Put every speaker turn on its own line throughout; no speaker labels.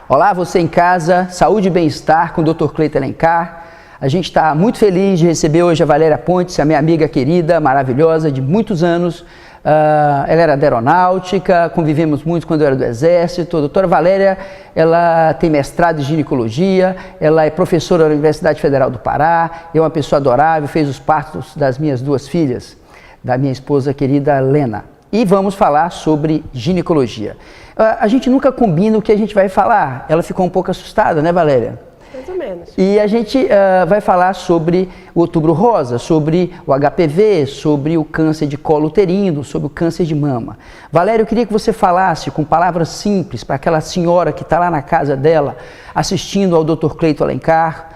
Olá, você em casa, saúde e bem-estar com o Dr. Cleiton Alencar. A gente está muito feliz de receber hoje a Valéria Pontes, a minha amiga querida, maravilhosa, de muitos anos. Ela era da aeronáutica, convivemos muito quando eu era do Exército. A doutora Valéria, ela tem mestrado em ginecologia, ela é professora da Universidade Federal do Pará, é uma pessoa adorável, fez os partos das minhas duas filhas, da minha esposa querida Lena. E vamos falar sobre ginecologia. A gente nunca combina o que a gente vai falar. Ela ficou um pouco assustada, né, Valéria?
Mais ou menos.
E a gente vai falar sobre o Outubro Rosa, sobre o HPV, sobre o câncer de colo uterino, sobre o câncer de mama. Valéria, eu queria que você falasse com palavras simples para aquela senhora que está lá na casa dela, assistindo ao Dr. Cleiton Alencar,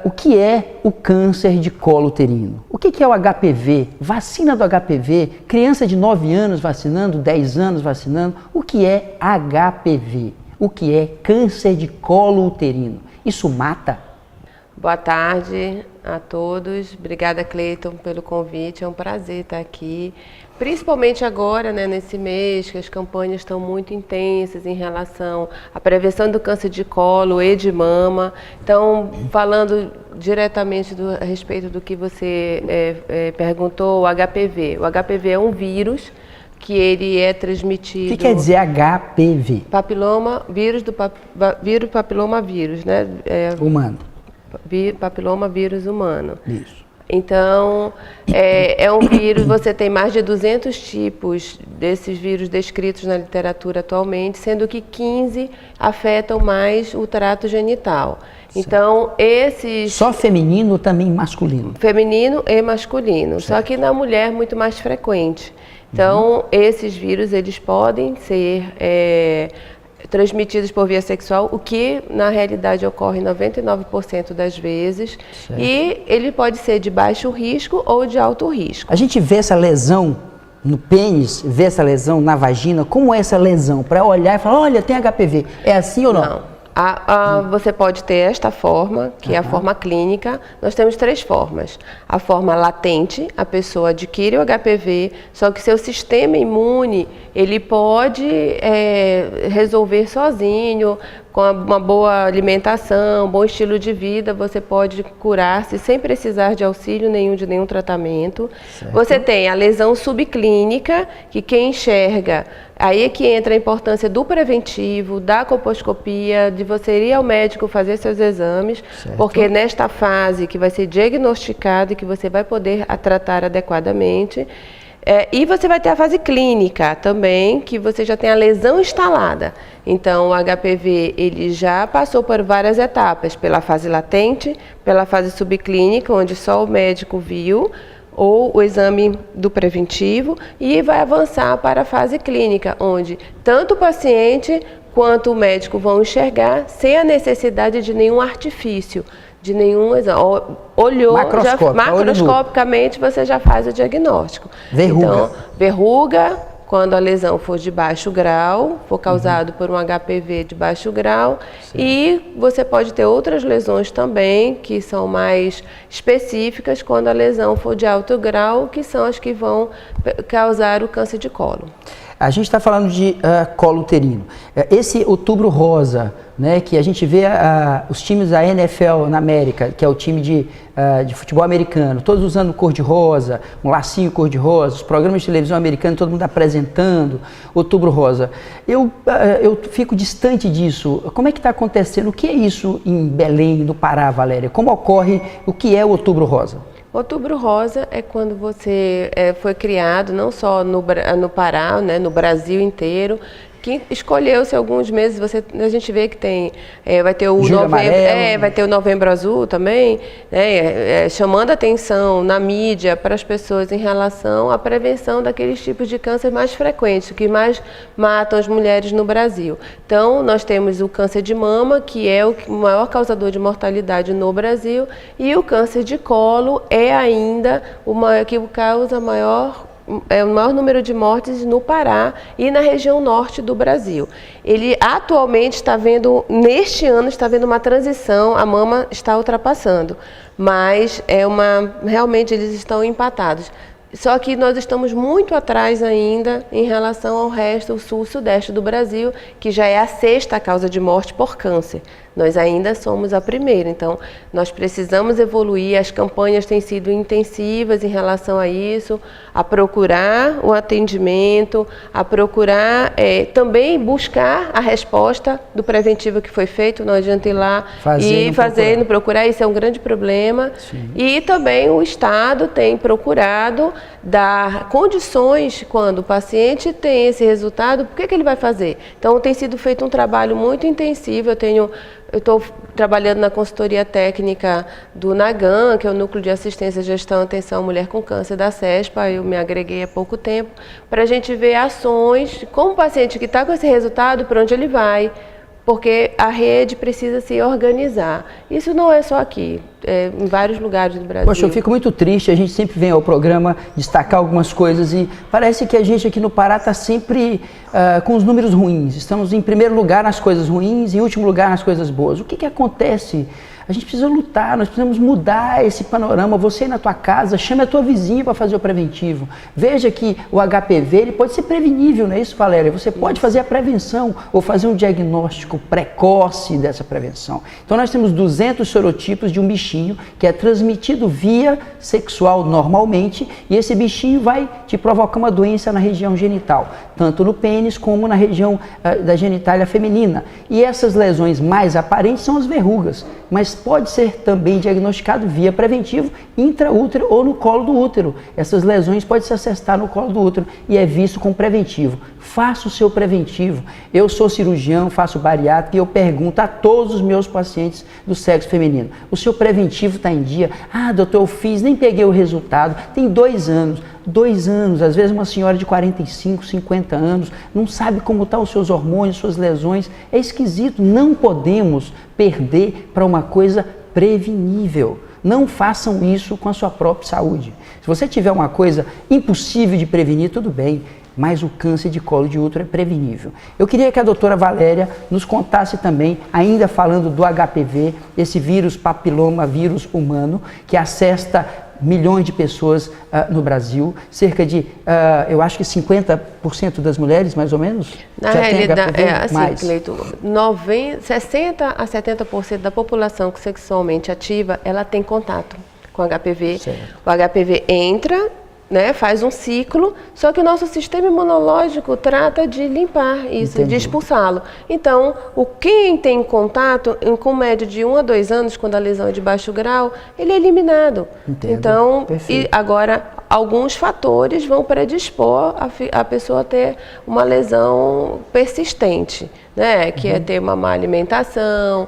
o que é o câncer de colo uterino? O que é o HPV? Vacina do HPV? Criança de 9 anos vacinando, 10 anos vacinando? O que é HPV? O que é câncer de colo uterino? Isso mata?
Boa tarde a todos. Obrigada, Cleiton, pelo convite. É um prazer estar aqui. Principalmente agora, né, nesse mês, que as campanhas estão muito intensas em relação à prevenção do câncer de colo e de mama. Então, falando diretamente a respeito do que você perguntou, o HPV. O HPV é um vírus que ele é transmitido...
O que quer dizer HPV?
Papiloma, vírus papilomavírus, né?
Humano.
Papilomavírus humano.
Isso.
Então, é um vírus, você tem mais de 200 tipos desses vírus descritos na literatura atualmente, sendo que 15 afetam mais o trato genital. Certo. Então, esses...
Só feminino ou também masculino?
Feminino e masculino, certo. Só que na mulher muito mais frequente. Então, esses vírus, eles podem ser transmitidos por via sexual, o que na realidade ocorre 99% das vezes, certo. E ele pode ser de baixo risco ou de alto risco.
A gente vê essa lesão no pênis, vê essa lesão na vagina, como é essa lesão? Para olhar e falar, olha, tem HPV, é assim ou não?
Não. Você pode ter esta forma, que é a forma clínica. Nós temos 3 formas. A forma latente, a pessoa adquire o HPV, só que seu sistema imune, ele pode resolver sozinho, com uma boa alimentação, um bom estilo de vida, você pode curar-se sem precisar de auxílio de nenhum tratamento. Certo. Você tem a lesão subclínica, que quem enxerga, aí é que entra a importância do preventivo, da colposcopia, de você ir ao médico fazer seus exames, certo. Porque nesta fase que vai ser diagnosticado e que você vai poder tratar adequadamente. E você vai ter a fase clínica também, que você já tem a lesão instalada. Então, o HPV ele já passou por várias etapas, pela fase latente, pela fase subclínica, onde só o médico viu, ou o exame do preventivo, e vai avançar para a fase clínica, onde tanto o paciente quanto o médico vão enxergar sem a necessidade de nenhum artifício, de nenhum exame. Olhou, macroscopicamente você já faz o diagnóstico.
Verruga.
Então, verruga, quando a lesão for de baixo grau, for causado por um HPV de baixo grau. Sim. E você pode ter outras lesões também, que são mais específicas, quando a lesão for de alto grau, que são as que vão causar o câncer de colo.
A gente está falando de colo uterino. Esse Outubro Rosa, né, que a gente vê os times da NFL na América, que é o time de futebol americano, todos usando cor de rosa, um lacinho cor de rosa, os programas de televisão americanos, todo mundo apresentando Outubro Rosa. Eu fico distante disso. Como é que está acontecendo? O que é isso em Belém, no Pará, Valéria? Como ocorre? O que é o Outubro Rosa?
Outubro Rosa é quando você foi criado, não só no Pará, né, no Brasil inteiro, que escolheu-se alguns meses, a gente vê que tem, vai ter o novembro, vai ter o Novembro Azul também, né, chamando a atenção na mídia para as pessoas em relação à prevenção daqueles tipos de câncer mais frequentes, que mais matam as mulheres no Brasil. Então, nós temos o câncer de mama, que é o maior causador de mortalidade no Brasil, e o câncer de colo é ainda o que causa o maior número de mortes no Pará e na região norte do Brasil. Ele atualmente está vendo, neste ano, está vendo uma transição, a mama está ultrapassando, mas realmente eles estão empatados. Só que nós estamos muito atrás ainda em relação ao resto, o sul e sudeste do Brasil, que já é a 6ª causa de morte por câncer. Nós ainda somos a primeira, então nós precisamos evoluir, as campanhas têm sido intensivas em relação a isso, a procurar o atendimento, a procurar também buscar a resposta do preventivo que foi feito, não adianta ir lá e fazer, não procurar, isso é um grande problema. Sim. E também o Estado tem procurado dar condições quando o paciente tem esse resultado, por que ele vai fazer? Então tem sido feito um trabalho muito intensivo, eu estou trabalhando na consultoria técnica do NAGAM, que é o Núcleo de Assistência, Gestão e Atenção à Mulher com Câncer da CESPA, eu me agreguei há pouco tempo, para a gente ver ações, como o paciente que está com esse resultado, para onde ele vai, porque a rede precisa se organizar. Isso não é só aqui, é em vários lugares do Brasil.
Poxa, eu fico muito triste, a gente sempre vem ao programa destacar algumas coisas e parece que a gente aqui no Pará está sempre com os números ruins. Estamos em primeiro lugar nas coisas ruins e em último lugar nas coisas boas. O que acontece? A gente precisa lutar, nós precisamos mudar esse panorama. Você aí na tua casa, chame a tua vizinha para fazer o preventivo. Veja que o HPV ele pode ser prevenível, não é isso, Valéria? Você pode fazer a prevenção ou fazer um diagnóstico precoce dessa prevenção. Então nós temos 200 serotipos de um bichinho que é transmitido via sexual normalmente e esse bichinho vai te provocar uma doença na região genital, tanto no pênis como na região da genitália feminina. E essas lesões mais aparentes são as verrugas, mas pode ser também diagnosticado via preventivo, intraútero ou no colo do útero. Essas lesões podem se acessar no colo do útero e é visto como preventivo. Faça o seu preventivo. Eu sou cirurgião, faço bariátrica e eu pergunto a todos os meus pacientes do sexo feminino: o seu preventivo está em dia? Ah, doutor, eu fiz, nem peguei o resultado, tem 2 anos. 2 anos, às vezes uma senhora de 45, 50 anos, não sabe como estão os seus hormônios, suas lesões, é esquisito. Não podemos perder para uma coisa prevenível. Não façam isso com a sua própria saúde. Se você tiver uma coisa impossível de prevenir, tudo bem, mas o câncer de colo de útero é prevenível. Eu queria que a doutora Valéria nos contasse também, ainda falando do HPV, esse vírus papiloma, vírus humano, que acessa milhões de pessoas no Brasil, cerca de, eu acho que 50% das mulheres, mais ou menos,
na
já
realidade,
tem HPV, mais.
Cleito, 60 a 70% da população sexualmente ativa, ela tem contato com HPV. Certo. O HPV entra, né, faz um ciclo, só que o nosso sistema imunológico trata de limpar isso, entendi, de expulsá-lo. Então, quem tem contato, com média de 1 a 2 anos, quando a lesão é de baixo grau, ele é eliminado. Entendo. Então, e agora, alguns fatores vão predispor a pessoa a ter uma lesão persistente, né, que é ter uma má alimentação,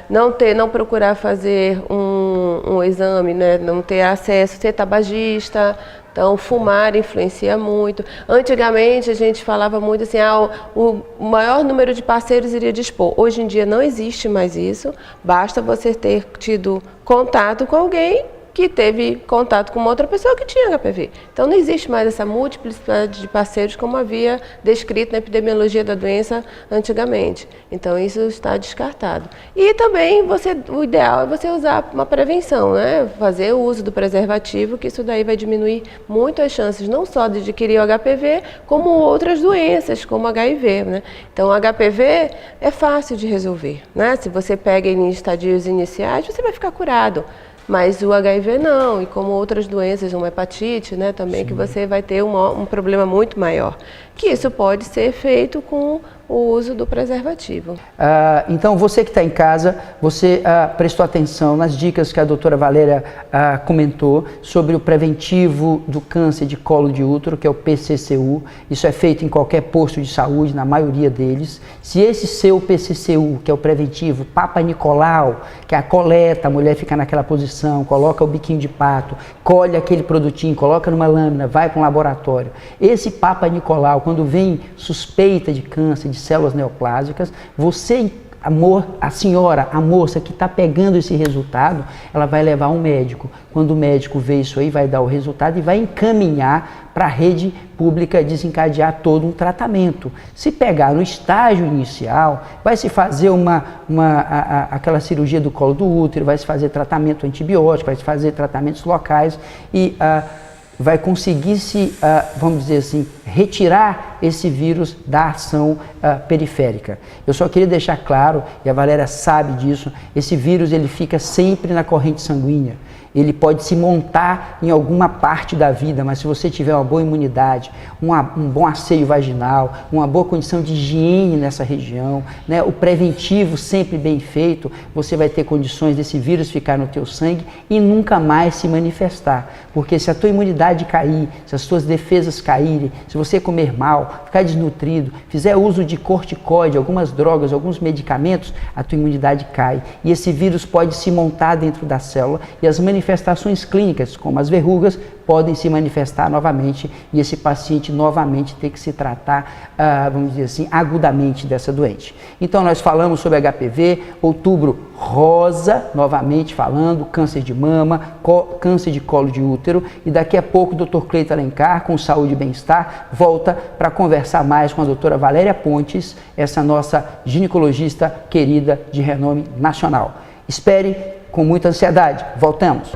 não procurar fazer um exame, né? Não ter acesso, ser tabagista, então fumar influencia muito. Antigamente a gente falava muito assim, o maior número de parceiros iria dispor. Hoje em dia não existe mais isso, basta você ter tido contato com alguém que teve contato com uma outra pessoa que tinha HPV. Então não existe mais essa multiplicidade de parceiros como havia descrito na epidemiologia da doença antigamente. Então isso está descartado. E também o ideal é você usar uma prevenção, né? Fazer o uso do preservativo, que isso daí vai diminuir muito as chances não só de adquirir o HPV, como outras doenças, como HIV, né? Então o HPV é fácil de resolver, né? Se você pega em estadios iniciais, você vai ficar curado. Mas o HIV não, e como outras doenças, uma hepatite, né, também, sim, que você vai ter um problema muito maior. Que isso pode ser feito com o uso do preservativo.
Então, você que está em casa, você prestou atenção nas dicas que a doutora Valéria comentou sobre o preventivo do câncer de colo de útero, que é o PCCU. Isso é feito em qualquer posto de saúde, na maioria deles. Se esse seu PCCU, que é o preventivo, Papa Nicolau, que é a coleta, a mulher fica naquela posição, coloca o biquinho de pato, colhe aquele produtinho, coloca numa lâmina, vai para um laboratório. Esse Papa Nicolau, quando vem suspeita de câncer, de células neoplásicas, você, a senhora, a moça que está pegando esse resultado, ela vai levar um médico. Quando o médico vê isso aí, vai dar o resultado e vai encaminhar para a rede pública desencadear todo um tratamento. Se pegar no estágio inicial, vai se fazer aquela cirurgia do colo do útero, vai se fazer tratamento antibiótico, vai se fazer tratamentos locais e vai conseguir vamos dizer assim, retirar esse vírus da ação periférica. Eu só queria deixar claro, e a Valéria sabe disso, esse vírus ele fica sempre na corrente sanguínea. Ele pode se montar em alguma parte da vida, mas se você tiver uma boa imunidade, um bom asseio vaginal, uma boa condição de higiene nessa região, né, o preventivo sempre bem feito, você vai ter condições desse vírus ficar no teu sangue e nunca mais se manifestar. Porque se a tua imunidade cair, se as tuas defesas caírem, se você comer mal, ficar desnutrido, fizer uso de corticoide, algumas drogas, alguns medicamentos, a tua imunidade cai. E esse vírus pode se montar dentro da célula e as manifestações clínicas, como as verrugas, podem se manifestar novamente e esse paciente novamente tem que se tratar, vamos dizer assim, agudamente dessa doente. Então nós falamos sobre HPV, outubro rosa, novamente falando, câncer de mama, câncer de colo de útero, e daqui a pouco o Dr. Cleiton Alencar, com Saúde e Bem-Estar, volta para conversar mais com a doutora Valéria Pontes, essa nossa ginecologista querida de renome nacional. Espere com muita ansiedade. Voltamos.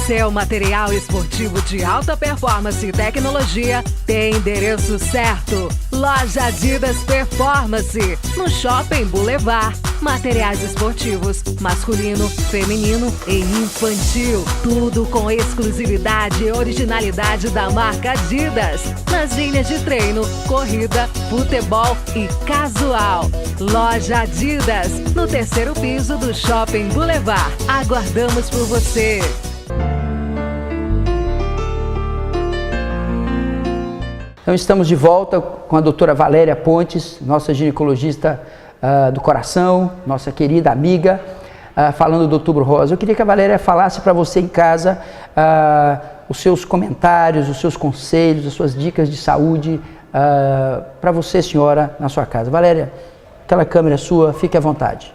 Seu material esportivo de alta performance e tecnologia tem endereço certo. Loja Adidas Performance, no Shopping Boulevard. Materiais esportivos, masculino, feminino e infantil. Tudo com exclusividade e originalidade da marca Adidas. Nas linhas de treino, corrida, futebol e casual. Loja Adidas, no 3º piso do Shopping Boulevard. Aguardamos por você.
Então estamos de volta com a doutora Valéria Pontes, nossa ginecologista do coração, nossa querida amiga, falando do Outubro Rosa. Eu queria que a Valéria falasse para você em casa os seus comentários, os seus conselhos, as suas dicas de saúde para você, senhora, na sua casa. Valéria, aquela câmera é sua, fique à vontade.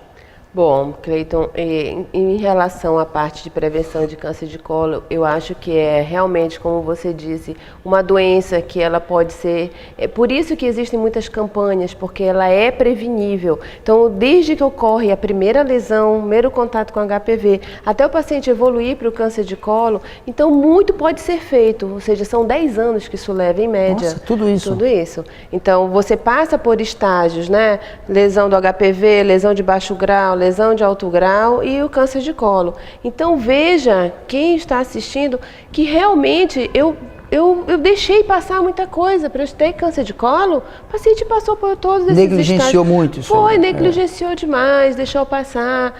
Bom, Cleiton, em relação à parte de prevenção de câncer de colo, eu acho que é realmente, como você disse, uma doença que ela pode ser... É por isso que existem muitas campanhas, porque ela é prevenível. Então, desde que ocorre a primeira lesão, o primeiro contato com HPV, até o paciente evoluir para o câncer de colo, então muito pode ser feito, ou seja, são 10 anos que isso leva em média.
Nossa, tudo isso?
Tudo isso. Então, você passa por estágios, né? Lesão do HPV, lesão de baixo grau, lesão de alto grau e o câncer de colo. Então veja, quem está assistindo, que realmente eu deixei passar muita coisa para eu ter câncer de colo. O paciente passou por todos esses
negligenciou muito isso.
Foi, negligenciou demais, deixou passar.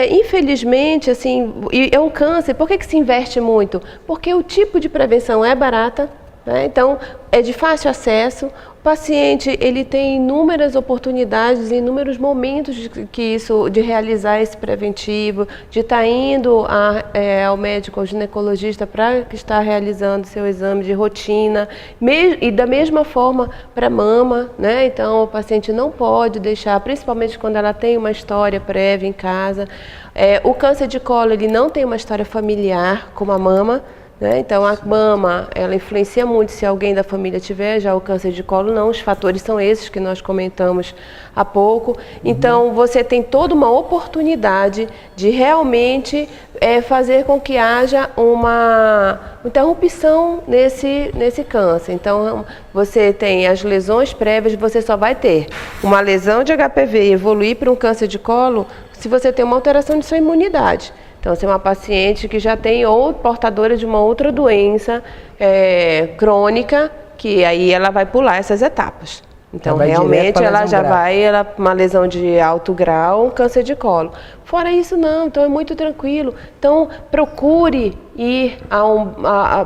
Infelizmente, assim, é um câncer. Por que se investe muito? Porque o tipo de prevenção é barata, né? Então é de fácil acesso. O paciente ele tem inúmeras oportunidades, inúmeros momentos de realizar esse preventivo, de estar indo ao médico, ao ginecologista para estar realizando seu exame de rotina, e da mesma forma para a mama, né? Então o paciente não pode deixar, principalmente quando ela tem uma história prévia em casa. O câncer de colo ele não tem uma história familiar como a mama. Então a mama, ela influencia muito se alguém da família tiver, já o câncer de colo não, os fatores são esses que nós comentamos há pouco. Então você tem toda uma oportunidade de realmente fazer com que haja uma interrupção nesse câncer. Então você tem as lesões prévias, você só vai ter uma lesão de HPV e evoluir para um câncer de colo se você tem uma alteração de sua imunidade. Então, se é uma paciente que já tem ou portadora de uma outra doença crônica, que aí ela vai pular essas etapas. Então, realmente, ela já vai, uma lesão de alto grau, um câncer de colo. Fora isso, não. Então, é muito tranquilo. Então, procure ir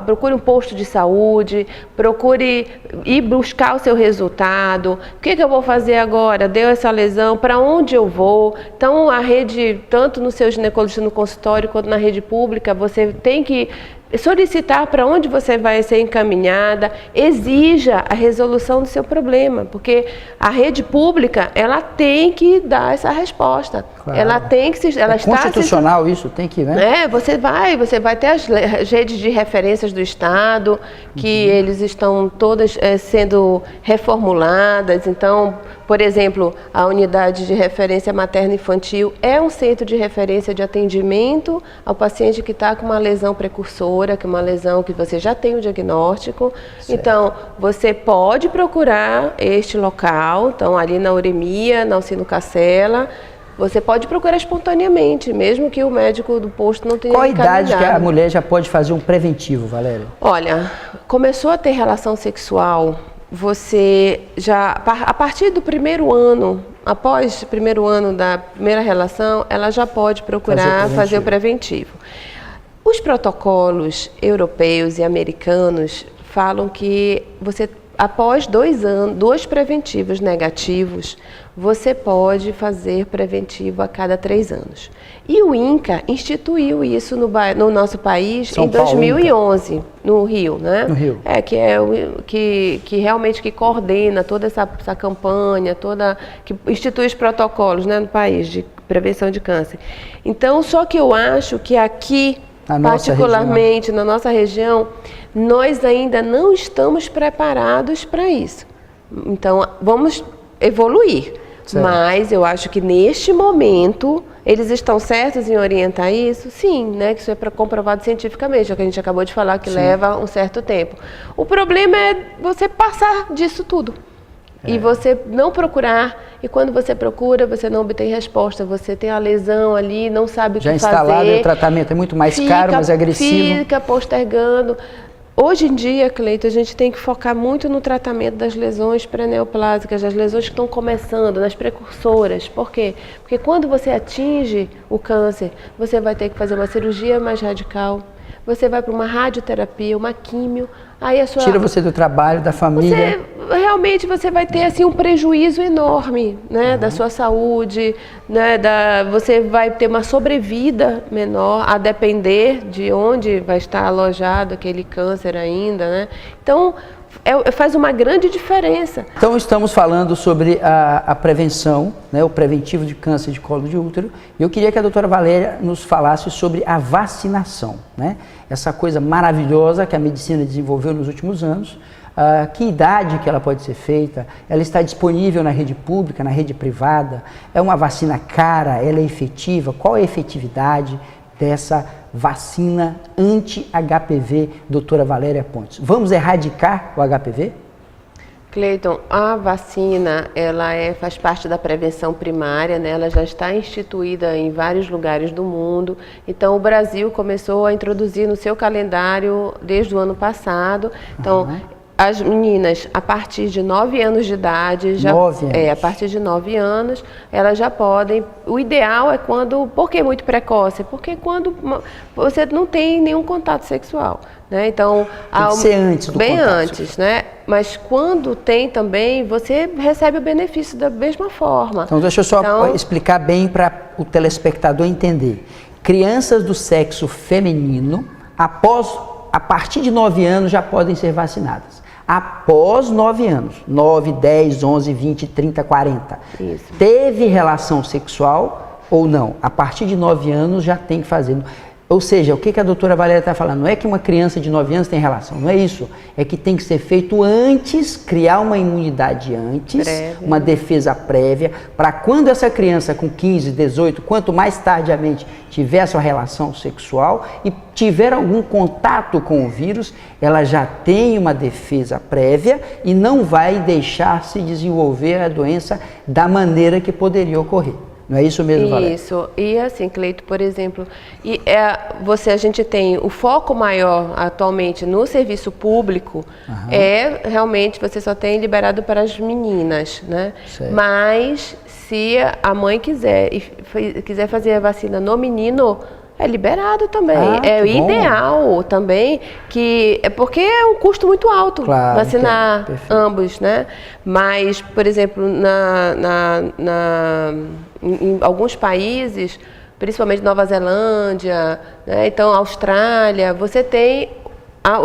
procure um posto de saúde, procure ir buscar o seu resultado. O que eu vou fazer agora? Deu essa lesão, para onde eu vou? Então, a rede, tanto no seu ginecologista no consultório, quanto na rede pública, você tem que solicitar para onde você vai ser encaminhada, exija a resolução do seu problema, porque a rede pública, ela tem que dar essa resposta. Claro. Ela tem que ela está
constitucional isso, tem que, né?
Você vai ter as redes de referências do Estado, que eles estão todas sendo reformuladas. Então, por exemplo, a unidade de referência materno-infantil é um centro de referência de atendimento ao paciente que está com uma lesão precursora, que é uma lesão que você já tem o diagnóstico. Certo. Então, você pode procurar este local, então ali na Uremia, na Alcino Cacela. Você pode procurar espontaneamente, mesmo que o médico do posto não tenha encaminhado.
Qual a idade que a mulher já pode fazer um preventivo, Valéria?
Olha, começou a ter relação sexual, você já, a partir do primeiro ano, após o primeiro ano da primeira relação, ela já pode procurar fazer o preventivo. Os protocolos europeus e americanos falam que você, após 2 anos, 2 preventivos negativos, você pode fazer preventivo a cada 3 anos. E o INCA instituiu isso no nosso país em 2011, no Rio, né?
No Rio.
Que realmente que coordena toda essa campanha, que institui os protocolos, né, no país de prevenção de câncer. Então, só que eu acho que aqui, particularmente na nossa região, nós ainda não estamos preparados para isso. Então, vamos evoluir. Certo. Mas eu acho que neste momento, eles estão certos em orientar isso? Sim, né? Que isso é comprovado cientificamente, é o que a gente acabou de falar, que Sim. leva um certo tempo. O problema é você passar disso tudo. E você não procurar, e quando você procura, você não obtém resposta, você tem a lesão ali, não sabe o que fazer. Já instalado,
o tratamento é muito mais caro, mais agressivo.
Fica postergando. Hoje em dia, Cleito, a gente tem que focar muito no tratamento das lesões pré-neoplásicas, das lesões que estão começando, das precursoras. Por quê? Porque quando você atinge o câncer, você vai ter que fazer uma cirurgia mais radical, você vai para uma radioterapia, uma químio, aí a sua...
Tira você do trabalho, da família.
Realmente você vai ter assim, um prejuízo enorme, né, da sua saúde, né, você vai ter uma sobrevida menor, a depender de onde vai estar alojado aquele câncer ainda, né? Então, faz uma grande diferença.
Então, estamos falando sobre a prevenção, né, o preventivo de câncer de colo de útero. E eu queria que a doutora Valéria nos falasse sobre a vacinação, né? Essa coisa maravilhosa que a medicina desenvolveu nos últimos anos. Que idade que ela pode ser feita? Ela está disponível na rede pública, na rede privada? É uma vacina cara? Ela é efetiva? Qual é a efetividade dessa vacina anti-HPV, doutora Valéria Pontes? Vamos erradicar o HPV?
Cleiton, a vacina, ela faz parte da prevenção primária, né? Ela já está instituída em vários lugares do mundo. Então, o Brasil começou a introduzir no seu calendário desde o ano passado. Então, as meninas, a partir de 9 anos de idade, a partir de 9 anos, elas já podem. O ideal é quando, por que muito precoce? Porque quando você não tem nenhum contato sexual, né? Então,
tem que ser antes do
bem
contato.
Antes, né? Mas quando tem também, você recebe o benefício da mesma forma.
Então, deixa eu só explicar bem para o telespectador entender. Crianças do sexo feminino, a partir de 9 anos já podem ser vacinadas. Após 9 anos, 9, 10, 11, 20, 30, 40.
Isso.
Teve relação sexual ou não? A partir de 9 anos já tem que fazer. Ou seja, o que a doutora Valéria está falando? Não é que uma criança de 9 anos tem relação, não é isso. É que tem que ser feito antes, criar uma imunidade antes, uma defesa prévia, para quando essa criança com 15, 18, quanto mais tardiamente tiver sua relação sexual e tiver algum contato com o vírus, ela já tem uma defesa prévia e não vai deixar se desenvolver a doença da maneira que poderia ocorrer. Não é isso mesmo, Valéria?
Isso. E assim, Cleito, por exemplo, a gente tem o foco maior atualmente no serviço público, realmente você só tem liberado para as meninas, né? Certo. Mas se a mãe quiser fazer a vacina no menino, é liberado também. É ideal também, porque é um custo muito alto vacinar ambos, né? Mas, por exemplo, em alguns países, principalmente Nova Zelândia, né? Então Austrália, você tem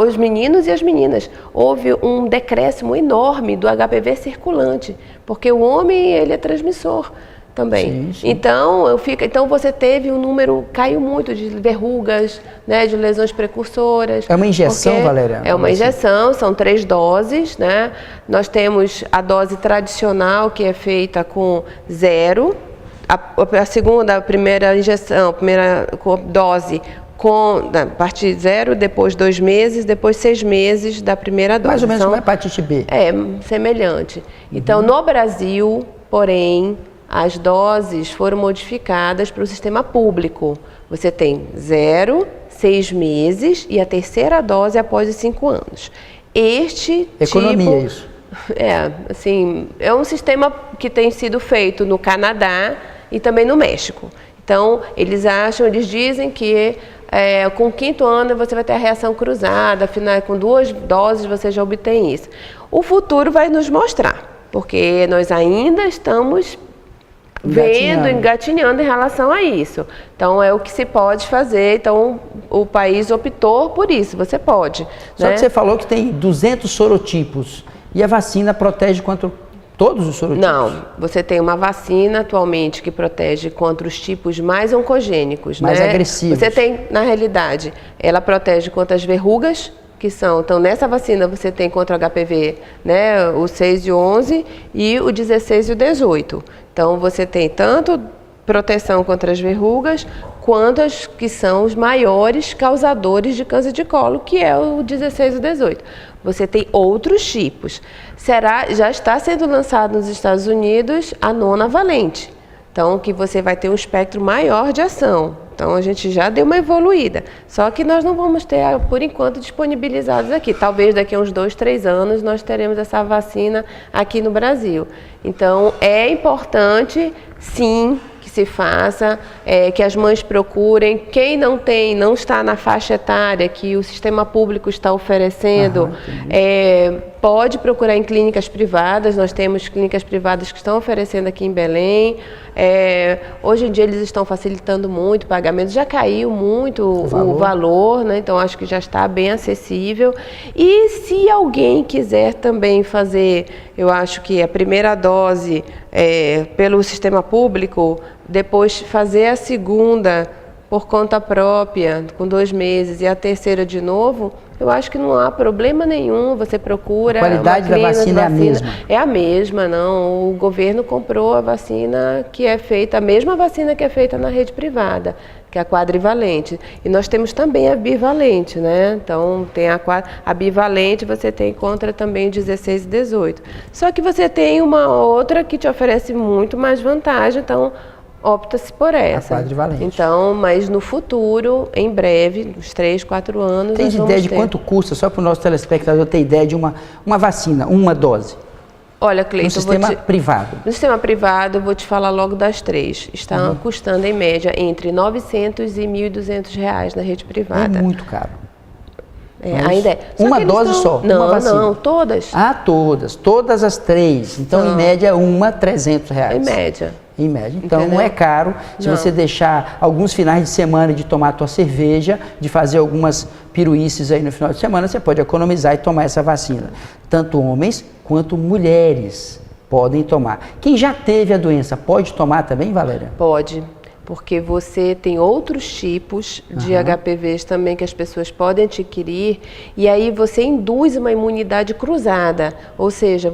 os meninos e as meninas. Houve um decréscimo enorme do HPV circulante, porque o homem ele é transmissor. também.
Sim.
Então você teve um número, caiu muito de verrugas, né, de lesões precursoras.
É uma injeção, Valéria?
É uma injeção, são 3 doses, né? Nós temos a dose tradicional, que é feita com 0, a primeira injeção, a primeira dose a partir de 0, depois 2 meses, depois 6 meses da primeira dose.
Mais ou menos como a hepatite B.
É, semelhante. Então, no Brasil, porém, as doses foram modificadas para o sistema público. Você tem 0, 6 meses e a terceira dose após os 5 anos.
Economia, isso.
É um sistema que tem sido feito no Canadá e também no México. Então, eles dizem que com o 5º ano você vai ter a reação cruzada, afinal, com 2 doses você já obtém isso. O futuro vai nos mostrar, porque nós ainda estamos engatinhando em relação a isso. Então, é o que se pode fazer. Então, o país optou por isso, você pode.
Só que você falou que tem 200 sorotipos e a vacina protege contra todos os sorotipos?
Não, você tem uma vacina atualmente que protege contra os tipos mais oncogênicos,
mais agressivos.
Você tem, na realidade, ela protege contra as verrugas, então nessa vacina você tem contra o HPV, né, o 6 e o 11 e o 16 e o 18. Então você tem tanto proteção contra as verrugas, quanto as que são os maiores causadores de câncer de colo, que é o 16 e o 18. Você tem outros tipos. Já está sendo lançado nos Estados Unidos a 9ª valente. Então, que você vai ter um espectro maior de ação. Então, a gente já deu uma evoluída. Só que nós não vamos ter, por enquanto, disponibilizados aqui. Talvez daqui a uns 2, 3 anos nós teremos essa vacina aqui no Brasil. Então, é importante, sim, que se faça, que as mães procurem. Quem não está na faixa etária que o sistema público está oferecendo, pode procurar em clínicas privadas. Nós temos clínicas privadas que estão oferecendo aqui em Belém. Hoje em dia eles estão facilitando muito o pagamento, já caiu muito o valor, né? Então acho que já está bem acessível. E se alguém quiser também fazer, eu acho que a primeira dose pelo sistema público, depois fazer a segunda por conta própria, com 2 meses, e a terceira de novo, eu acho que não há problema nenhum, você procura...
A qualidade da vacina é a mesma?
É a mesma, não. O governo comprou a vacina que é feita, a mesma vacina que é feita na rede privada, que é a quadrivalente. E nós temos também a bivalente, né? Então, tem a bivalente, você tem contra também 16 e 18. Só que você tem uma outra que te oferece muito mais vantagem, então opta-se por essa.
A quadrivalente.
Então, mas no futuro, em breve, uns 3, 4 anos...
Tem ideia de quanto custa, só para o nosso telespectador ter ideia de uma vacina, uma dose?
Olha, Cleiton,
no sistema privado.
No sistema privado, eu vou te falar logo das 3. Estão custando, em média, entre R$900 e R$1.200 na rede privada.
É muito caro.
Ainda é.
Uma dose só?
Não,
uma vacina.
Não, todas.
Ah, todas. Todas as 3. Então, em média, uma R$300.
Em média.
Em média. Então,
Entendeu?
não é caro se você deixar alguns finais de semana de tomar a tua cerveja, de fazer algumas piruíces aí no final de semana, você pode economizar e tomar essa vacina. Tanto homens quanto mulheres podem tomar. Quem já teve a doença pode tomar também, Valéria?
Pode. Porque você tem outros tipos de HPVs também que as pessoas podem adquirir, e aí você induz uma imunidade cruzada, ou seja,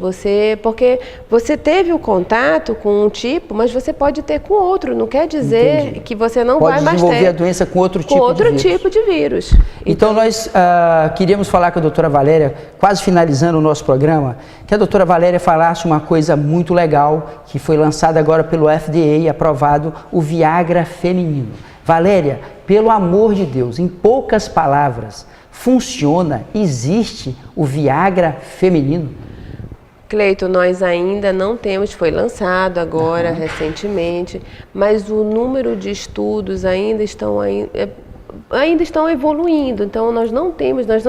porque você teve o contato com um tipo, mas você pode ter com outro, não quer dizer que você não vai mais ter.
Pode desenvolver a doença com outro
tipo de vírus.
Então nós queríamos falar com a doutora Valéria, quase finalizando o nosso programa, que a doutora Valéria falasse uma coisa muito legal, que foi lançada agora pelo FDA e aprovado, o Viagra feminino. Valéria, pelo amor de Deus, em poucas palavras, funciona, existe o Viagra feminino?
Cleiton, nós ainda não temos, foi lançado agora recentemente, mas o número de estudos ainda estão evoluindo, então nós não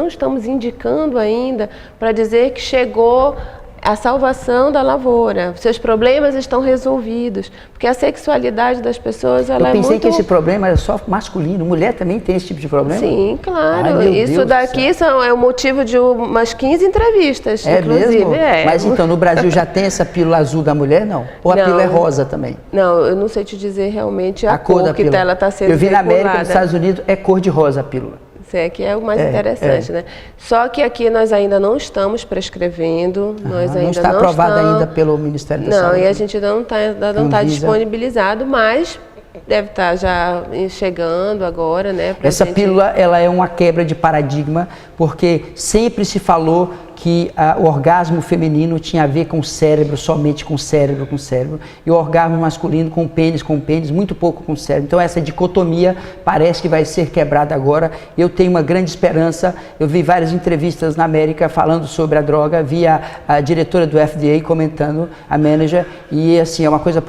estamos indicando ainda para dizer que chegou a salvação da lavoura. Seus problemas estão resolvidos. Porque a sexualidade das pessoas, ela é muito...
Eu pensei que esse problema era só masculino. Mulher também tem esse tipo de problema?
Sim, claro.
Ai,
isso daqui é o motivo de umas 15 entrevistas, inclusive.
Mesmo? Mas então, no Brasil já tem essa pílula azul da mulher, não? Ou a pílula é rosa também?
Não, eu não sei te dizer realmente a cor
da
que
pílula.
ela está sendo
Eu vi na
regulada.
América, nos Estados Unidos, é cor de rosa a pílula.
Isso é que é o mais interessante, né? Só que aqui nós ainda não estamos prescrevendo, nós ainda
não está aprovado ainda pelo Ministério da Saúde.
Não, e a gente ainda não está disponibilizado, mas deve estar já chegando agora, né?
Essa pílula, ela é uma quebra de paradigma, porque sempre se falou que o orgasmo feminino tinha a ver com o cérebro, somente com o cérebro, e o orgasmo masculino com o pênis, muito pouco com o cérebro. Então essa dicotomia parece que vai ser quebrada agora. Eu tenho uma grande esperança. Eu vi várias entrevistas na América falando sobre a droga, vi a diretora do FDA comentando, a manager, e assim, é uma coisa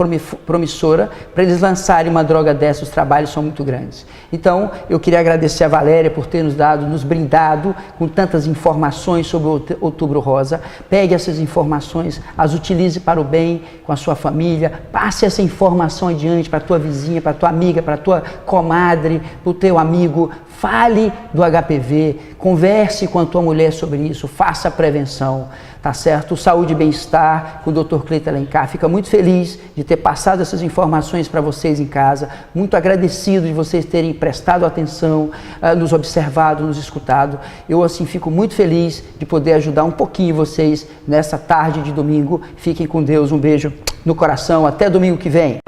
promissora. Para eles lançarem uma droga dessa, os trabalhos são muito grandes. Então, eu queria agradecer a Valéria por ter nos brindado com tantas informações sobre o Outubro Rosa. Pegue essas informações, as utilize para o bem com a sua família, passe essa informação adiante para a tua vizinha, para a tua amiga, para a tua comadre, para o teu amigo. Fale do HPV, converse com a tua mulher sobre isso, faça a prevenção, tá certo? Saúde e Bem-Estar com o Dr. Cleiton Alencar fica muito feliz de ter passado essas informações para vocês em casa, muito agradecido de vocês terem prestado atenção, nos observado, nos escutado. Eu assim fico muito feliz de poder ajudar um pouquinho vocês nessa tarde de domingo. Fiquem com Deus, um beijo no coração, até domingo que vem.